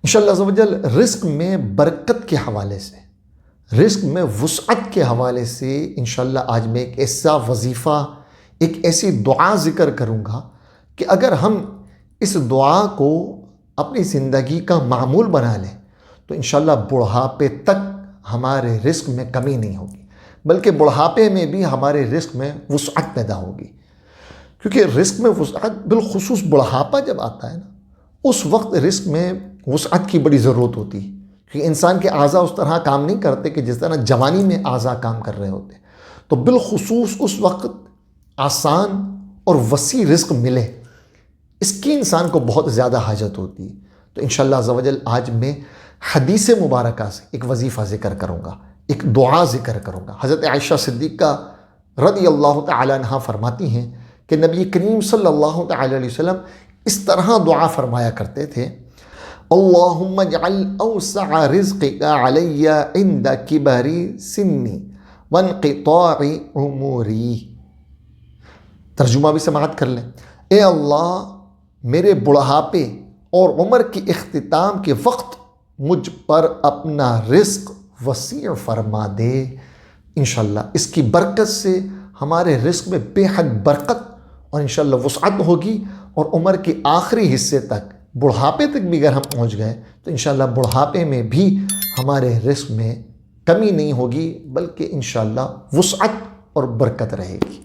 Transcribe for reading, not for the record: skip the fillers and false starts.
انشاءاللہ عز و جل رزق میں برکت کے حوالے سے، رزق میں وسعت کے حوالے سے انشاءاللہ آج میں ایک ایسا وظیفہ، ایک ایسی دعا ذکر کروں گا کہ اگر ہم اس دعا کو اپنی زندگی کا معمول بنا لیں تو انشاءاللہ بڑھاپے تک ہمارے رزق میں کمی نہیں ہوگی، بلکہ بڑھاپے میں بھی ہمارے رزق میں وسعت پیدا ہوگی۔ کیونکہ رزق میں وسعت بالخصوص بڑھاپا جب آتا ہے نا، اس وقت رزق میں وسعت کی بڑی ضرورت ہوتی ہے، کیونکہ انسان کے اعضاء اس طرح کام نہیں کرتے کہ جس طرح جوانی میں اعضاء کام کر رہے ہوتے، تو بالخصوص اس وقت آسان اور وسیع رزق ملے، اس کی انسان کو بہت زیادہ حاجت ہوتی ہے۔ تو انشاءاللہ عز و جل آج میں حدیث مبارکہ سے ایک وظیفہ ذکر کروں گا، ایک دعا ذکر کروں گا۔ حضرت عائشہ صدیقہ رضی اللہ تعالی عنہا فرماتی ہیں کہ نبی کریم صلی اللہ تعالی علیہ وسلم اس طرح دعا فرمایا کرتے تھے: اللہم اجعل اوسع رزقک علی عند کبر سنی وانقطاع عمری۔ ترجمہ بھی سماعت کر لیں: اے اللہ، میرے بڑھاپے اور عمر کی اختتام کے وقت مجھ پر اپنا رزق وسیع فرما دے۔ انشاءاللہ اس کی برکت سے ہمارے رزق میں بے حد برکت اور انشاءاللہ وسعت ہوگی، اور عمر کے آخری حصے تک، بڑھاپے تک بھی اگر ہم پہنچ گئے تو انشاءاللہ بڑھاپے میں بھی ہمارے رزق میں کمی نہیں ہوگی، بلکہ انشاءاللہ وسعت اور برکت رہے گی۔